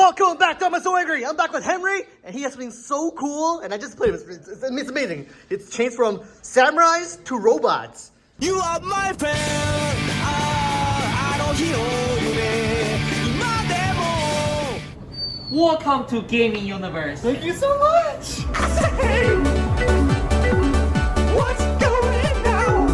Welcome back to ImaSoAngry. I'm back with Henry, and he has something so cool, and I just played it. It's amazing. It's changed from samurais to robots. You are my friend. I don't hear you. Welcome to gaming universe. Thank you so much. What's going on?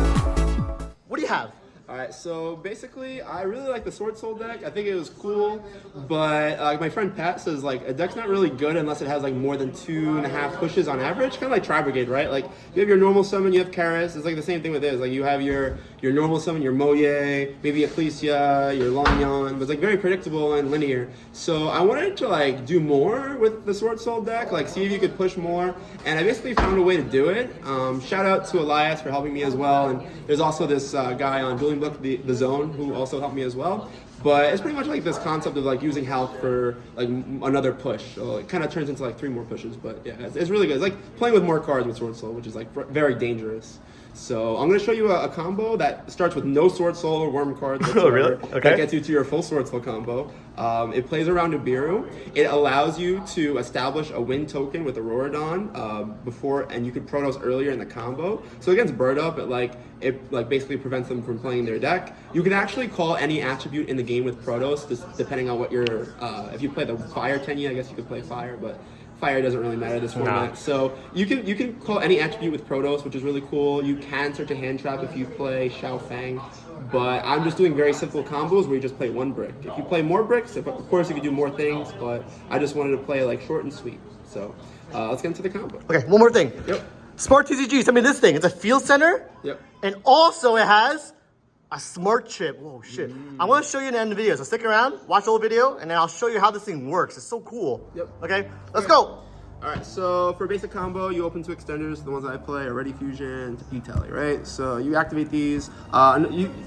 What do you have? Alright, so basically, I really like the Swordsoul deck. I think it was cool, but my friend Pat says like a deck's not really good unless it has like more than 2.5 pushes on average. Kind of like Tri-Brigade, right? Like you have your normal summon, you have Karis. It's like the same thing with this. Like you have your normal summon, your Moye, maybe Ecclesia, your Longyon, but it's like very predictable and linear. So I wanted to like do more with the Swordsoul deck, like see if you could push more, and I basically found a way to do it. Shout out to Elias for helping me as well, and there's also this guy on Dueling Book, the Zone, who also helped me as well. But it's pretty much like this concept of like using health for like another push. So it kind of turns into like 3 more pushes, but yeah, it's really good. It's like playing with more cards with Swordsoul, which is like very dangerous. So I'm going to show you a combo that starts with no Swordsoul or Worm cards. Oh, really? Okay. That gets you to your full Swordsoul combo. It plays around Nibiru. It allows you to establish a win token with Auroradon before, and you could Protoss earlier in the combo. So against Bird Up, it basically prevents them from playing their deck. You can actually call any attribute in the game with Protoss, just depending on what your, if you play the Fire Tenyi, I guess you could play Fire, but Fire doesn't really matter this format. No. So you can call any attribute with Protoss, which is really cool. You can search a hand trap if you play Xiao Fang, but I'm just doing very simple combos where you just play 1 brick. If you play more bricks, of course you can do more things, but I just wanted to play like short and sweet. So let's get into the combo. Okay, one more thing. Yep. Smart TCG sent me this thing. It's a field center. Yep. And also it has a smart chip. Whoa, shit. I want to show you in the end of the video, so stick around, watch the whole video, and then I'll show you how this thing works. It's so cool. Yep. Okay, let's go. Alright, so for basic combo, you open 2 extenders. The ones that I play are Ready Fusion, P-Tally, right? So you activate these.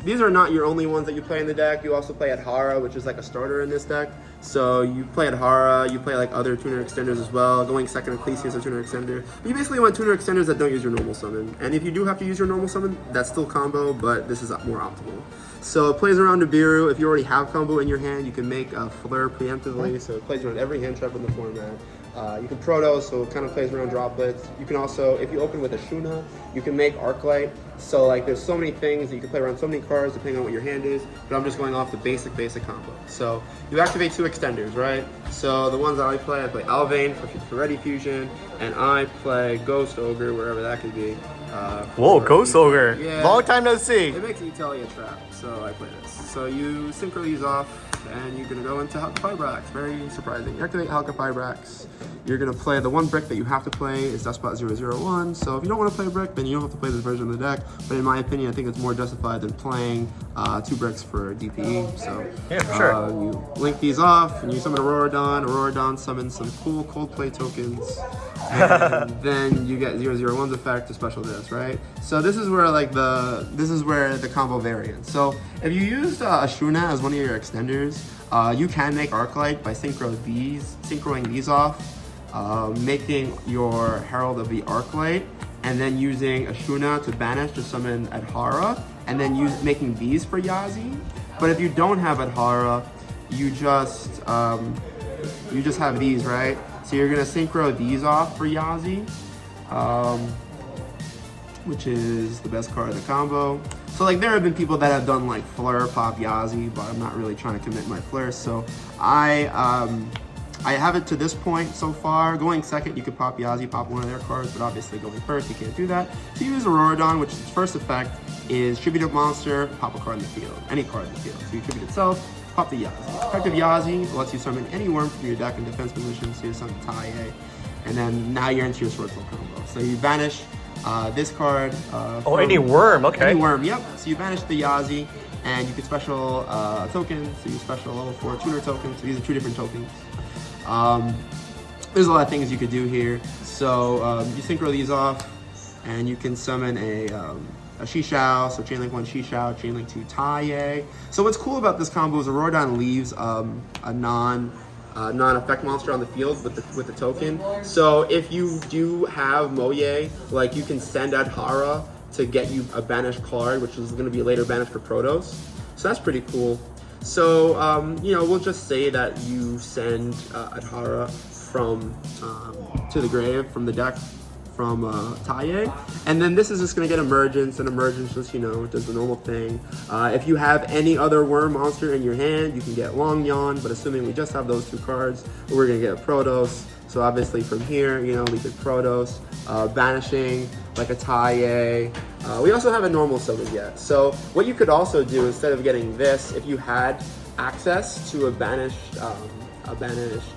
These are not your only ones that you play in the deck. You also play Adhara, which is like a starter in this deck. So you play Adhara, you play like other tuner extenders as well. Going second Ecclesia is a tuner extender. But you basically want tuner extenders that don't use your normal summon. And if you do have to use your normal summon, that's still combo, but this is more optimal. So it plays around Nibiru. If you already have combo in your hand, you can make a Flare preemptively. So it plays around every hand trap in the format. You can Proto, so it kind of plays around droplets. You can also, if you open with a Shuna, you can make Arclight. So like there's so many things that you can play around so many cards depending on what your hand is, but I'm just going off the basic combo. So you activate 2 extenders, right? So the ones that I play Alvain for Ready Fusion, and I play Ghost Ogre, wherever that could be. Whoa, Ghost Ogre. Yeah. Long time no see. It makes Italia a trap, so I play this. So you synchro these off, and you're gonna go into Halka Fibrax. Very surprising. You activate Halka Fibrax. You're gonna play the 1 brick that you have to play is Despot 001. So if you don't want to play a brick, then you don't have to play this version of the deck. But in my opinion, I think it's more justified than playing 2 bricks for DPE. So yeah, for sure. You link these off, and you summon Auroradon. Auroradon summons some cool Coldplay tokens. And then you get 001's effect to special this, right? So this is where the combo variance. So if you used Ashuna as one of your extenders, you can make Arclight by synchroing these off, making your Herald of the Arclight, and then using Ashuna to banish to summon Adhara, and then making these for Yazi. But if you don't have Adhara, you just have these, right? So you're gonna synchro these off for Yazi, which is the best card of the combo. So like there have been people that have done like Flare Pop Yazi, but I'm not really trying to commit my Flare. So I have it to this point so far. Going second, you could pop Yazi, pop one of their cards, but obviously going first, you can't do that. So you use Auroradon, which its first effect is tribute a monster, pop a card in the field, any card in the field. So you tribute itself, pop the Yazi. Effective Yazi lets you summon any worm from your deck in defense position, so you summon Taie, and then now you're into your Swordsoul combo. So you banish this card. Any worm, okay. Any worm, yep. So you banish the Yazi, and you can special a token, so you special level 4 tuner tokens. So these are 2 different tokens. There's a lot of things you could do here. So you synchro these off, and you can summon a Shishao, so Chainlink 1 Shishao, Chainlink 2 Taie. So what's cool about this combo is Auroradon leaves a non-effect monster on the field with the token. So if you do have Moye, like you can send Adhara to get you a banished card, which is going to be later banished for Protoss. So that's pretty cool. So, you know, we'll just say that you send Adhara from to the grave from the deck from Taye, and then this is just gonna get emergence, and emergence just, you know, does the normal thing. If you have any other worm monster in your hand, you can get Long Yawn, but assuming we just have those 2 cards, we're gonna get a Protos. So obviously from here, you know, we could Protos, banishing like a Taye. We also haven't normal summon yet. So what you could also do instead of getting this, if you had access to a banished,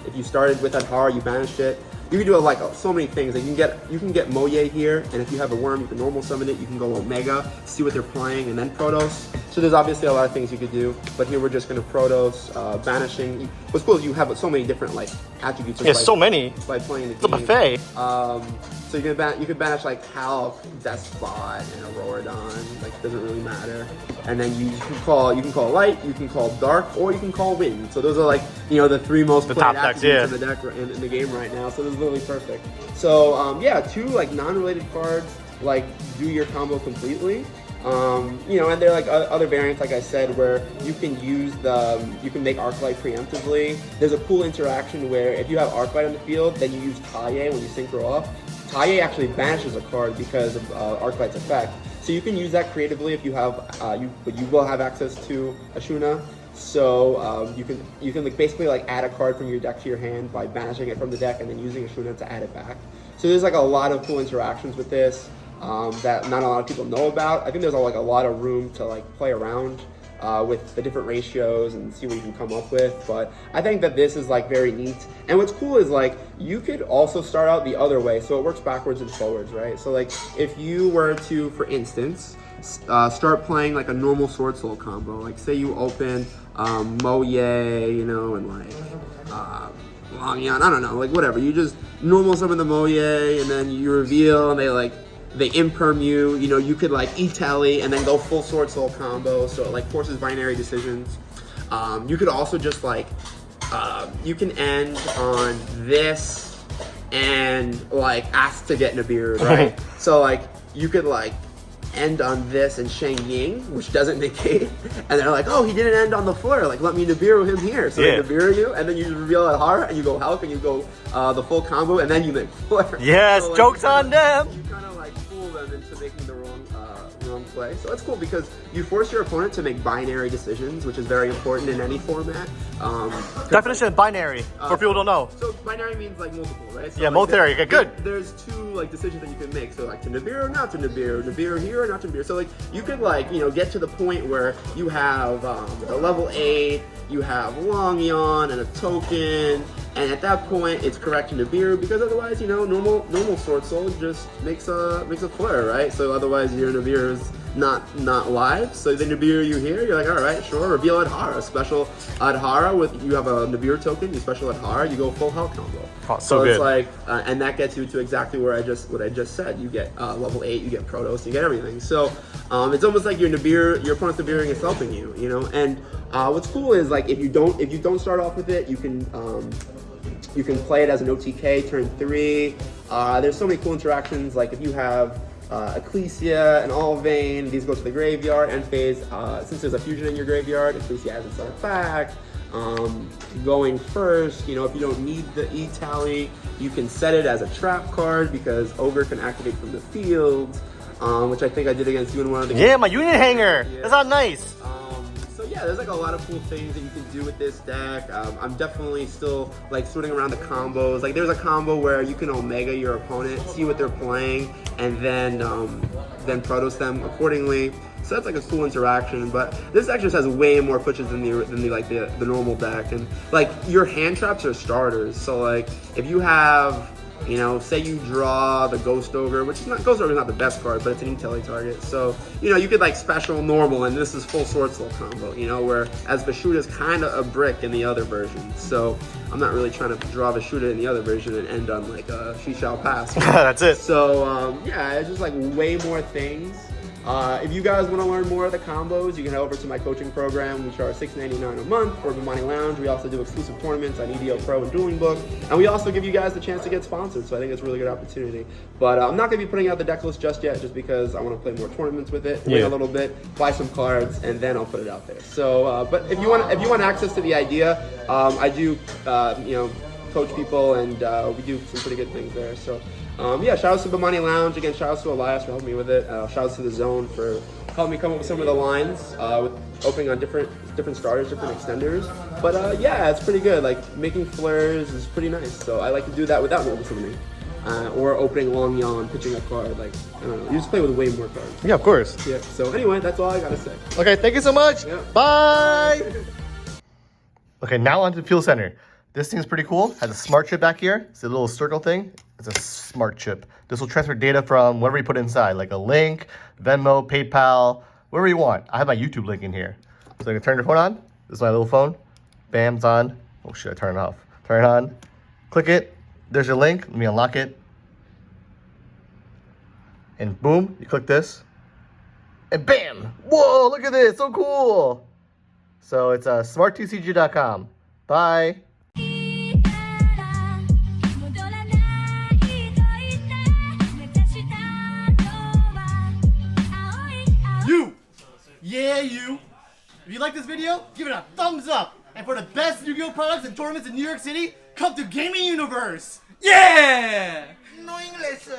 if you started with Adhara, you banished it. You can do like so many things. Like you can get Moye here, and if you have a worm, you can normal summon it. You can go Omega, see what they're playing, and then Protos. So there's obviously a lot of things you could do, but here we're just gonna Protos, banishing. What's cool is you have so many different like attributes. Yeah, so many. By playing the It's a game. buffet. So you could banish like Hulk, Despot, and Auroradon. Like doesn't really matter. And then you can call Light, you can call Dark, or you can call Wind. So those are like, you know, the 3 most played top decks, attributes in the deck in the game right now. So this is literally perfect. So yeah, 2 like non-related cards like do your combo completely. You know, and there are like other variants, like I said, where you can use you can make Arclight preemptively. There's a cool interaction where if you have Arclight on the field, then you use Taye when you synchro off. Taye actually banishes a card because of Arclight's effect. So you can use that creatively if you have, but you will have access to Ashuna. So you can like basically like add a card from your deck to your hand by banishing it from the deck and then using Ashuna to add it back. So there's like a lot of cool interactions with this. That not a lot of people know about. I think there's like a lot of room to like play around with the different ratios and see what you can come up with. But I think that this is like very neat. And what's cool is like you could also start out the other way, so it works backwards and forwards, right? So like if you were to, for instance, start playing like a normal Swordsoul combo, like say you open Moye, you know, and like Long Yawn, I don't know, like whatever. You just normal summon the Moye, and then you reveal, and they imperm you, you know, you could like E-Tally and then go full Swordsoul combo, so it like forces binary decisions. You could also just like, you can end on this and like ask to get Nibiru, right? So like, you could like end on this and Shang Ying, which doesn't negate, and they're like, oh, he didn't end on the floor, like let me Nibiru him here. So they Nibiru you, and then you reveal Adhara, and you go Hulk, and you go the full combo, and then you make floor. Yes, so, like, joke's on them! You kind of like fool them into making the wrong play. So it's cool because you force your opponent to make binary decisions, which is very important in any format. Definition of binary, for people who don't know. So binary means like multiple, right? So Yeah, like multi-area, okay, good. There's 2 like decisions that you can make. So like to Nibiru or not to Nibiru, Nibiru here or not to Nibiru. So like you could like, you know, get to the point where you have a level 8, you have Long Yawn and a token, and at that point it's correct to Nibiru, because otherwise, you know, normal Swordsoul just makes a flare, right? So otherwise your Nibiru is not live. So the Nibiru you here, you're like, all right, sure, reveal Adhara, special Adhara with, you have a Nibiru token, you special Adhara, you go full hell combo. Oh, so good. It's like, and that gets you to exactly what I just said. You get level 8, you get Protos, you get everything. So it's almost like your opponent's Nibiruing is helping you, you know. And what's cool is like if you don't start off with it, you can play it as an OTK turn 3. There's so many cool interactions. Like if you have Ecclesia and Alvain, these go to the graveyard. End phase, since there's a fusion in your graveyard, Ecclesia has itself back. Going first, you know, if you don't need the E-Tally, you can set it as a trap card because Ogre can activate from the field, which I think I did against you in one of the games. Yeah, my unit hanger. Yeah. That's not nice. So yeah, there's like a lot of cool things that you can do with this deck. I'm definitely still like sorting around the combos. Like there's a combo where you can Omega your opponent, see what they're playing, and then Protos them accordingly. So that's like a cool interaction, but this deck just has way more pushes than the normal deck, and like your hand traps are starters. So like if you have, you know, say you draw the Ghost Ogre, which is not, Ghost Ogre is not the best card, but it's an E-Tally target. So, you know, you could like special normal, and this is full Swordsoul combo, you know, whereas Vashuda is kind of a brick in the other version. So I'm not really trying to draw Vashuda in the other version and end on like a She Shall Pass. That's it. So yeah, it's just like way more things. If you guys want to learn more of the combos, you can head over to my coaching program. We charge $6.99 a month for Bimani Lounge. We also do exclusive tournaments on EDO Pro and Dueling Book. And we also give you guys the chance to get sponsored, so I think it's a really good opportunity. But I'm not going to be putting out the deck list just yet, just because I want to play more tournaments with it, win a little bit, buy some cards, and then I'll put it out there. So, but if you want access to the idea, I do, coach people, and we do some pretty good things there. So, yeah, shout out to Bimani Lounge. Again, shout out to Elias for helping me with it. Shout out to the Zone for helping me come up with some of the lines, with opening on different starters, different extenders. But yeah, it's pretty good. Like, making flares is pretty nice. So I like to do that without mobile summoning. Or opening long yawn, pitching a card. Like, I don't know. You just play with way more cards. Yeah, of course. Yeah. So anyway, that's all I gotta say. Okay, thank you so much. Yeah. Bye. Okay, now onto the fuel center. This thing's pretty cool. Has a smart chip back here. It's a little circle thing. It's a smart chip. This will transfer data from whatever you put inside, like a link, Venmo, PayPal, whatever you want. I have my YouTube link in here. So I can turn your phone on. This is my little phone. Bam, it's on. Oh shit, I turn it off. Turn it on. Click it. There's your link. Let me unlock it. And boom, you click this. And bam! Whoa, look at this. So cool. So it's smarttcg.com. Bye. You! Yeah, you! If you like this video, give it a thumbs up! And for the best Yu-Gi-Oh! Products and tournaments in New York City, come to Gaming Universe! Yeah! No English!